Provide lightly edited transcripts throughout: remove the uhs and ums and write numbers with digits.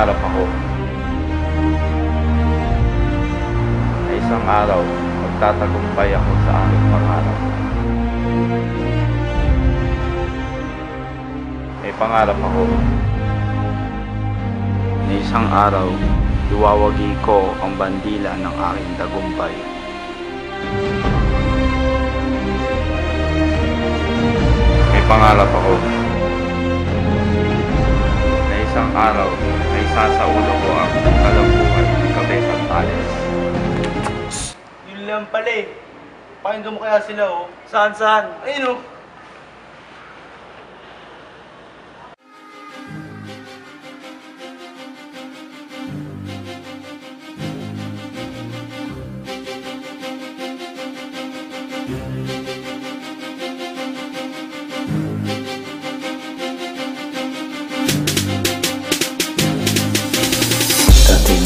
pangarap ako na isang araw magtatagumpay ako sa aking pangarap. May pangarap ako na isang araw iwawagi ko ang bandila ng aking tagumpay. May pangarap ako na isang araw ay isasaulo ko ang talambuhay ng Cabezang Palace. Yun lang pala eh. Pakinggan mo kaya sila oh. Saan? Ayun oh.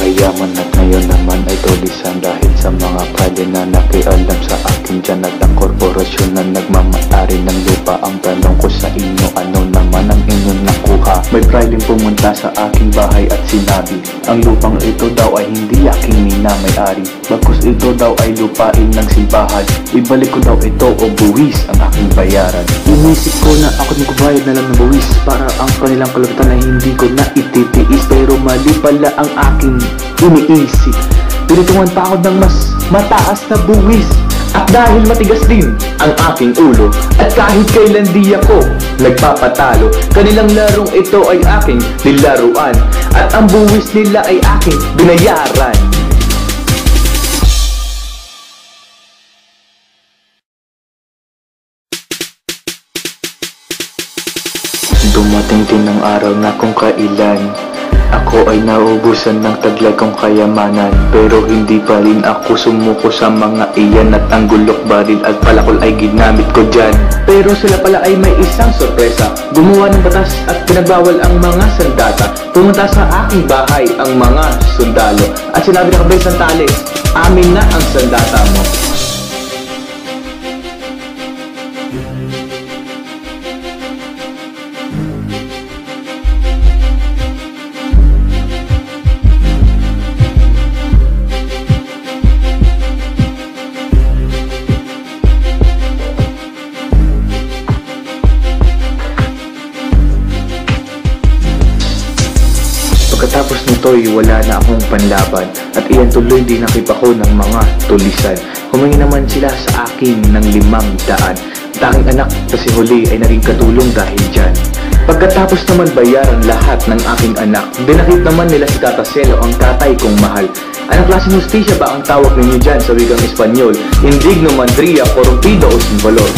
Mayaman at ngayon naman ay tulisan dahil sa mga pride na nakialam sa akin dyan at ang korporasyon na nagmamayari ng lupa. Ang tanong ko sa inyo, ano naman ang inyong nakuha? May pride din pumunta sa aking bahay at sinabi, ang lupang ito daw ay hindi aking minamay-ari, bagkus ito daw ay lupain ng simbahan. Ibalik ko daw ito o buwis ang aking bayaran. Inisip ko na ako magbayad na lang ng buwis para ang kanilang kalupitan ay hindi ko na ititiis, pero mali pala ang aking iniisip. Pinitungan pa ako ng mas mataas na buwis. At dahil matigas din ang aking ulo, at kahit kailan di ako nagpapatalo, kanilang larong ito ay aking nilaruan, at ang buwis nila ay aking binayaran. Dumating din ang araw na kung kailan ako ay naubusan ng taglay kong kayamanan, pero hindi pa rin ako sumuko sa mga iyan, at ang gulok, baril at palakol ay ginamit ko dyan. Pero sila pala ay may isang sorpresa, gumawa ng batas at pinagbawal ang mga sandata. Pumunta sa aking bahay ang mga sundalo at sinabi ng Cabezang Palace, amin na ang sandata mo. Pagkatapos nito'y wala na akong panlaban, at iyan tuloy din nakip ako ng mga tulisan. Humingi naman sila sa akin ng 500. At aking anak na si Huli ay naging katulong dahil dyan. Pagkatapos naman bayaran lahat ng aking anak, dinakip naman nila si Tata Celo, ang tatay kong mahal. Anong klaseng hustisya ba ang tawag ninyo dyan sa wikang Espanyol? Indigno, mandria, corrompido o sin valor?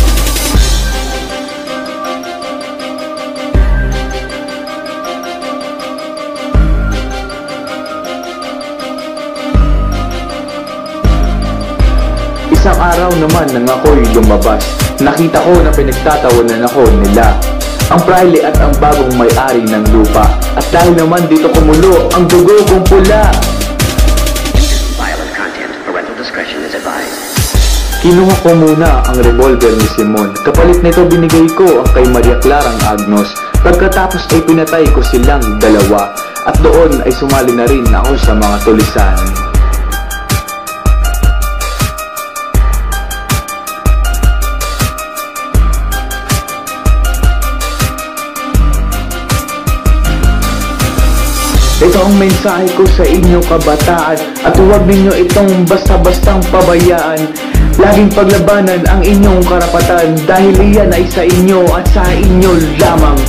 Isang araw naman nang ako'y lumabas, nakita ko na pinagtatawanan ako nila, ang praile at ang bagong may-ari ng lupa. At dahil naman dito kumulo ang dugo kong pula. Kinuha ko muna ang revolver ni Simon. Kapalit nito binigay ko ang kay Maria Clarang Agnos. Pagkatapos ay pinatay ko silang dalawa, at doon ay sumali na rin ako sa mga tulisan. Ito ang mensahe ko sa inyo, kabataan, at huwag ninyo itong basta-bastang pabayaan. Laging paglabanan ang inyong karapatan, dahil iyan ay sa inyo at sa inyo lamang.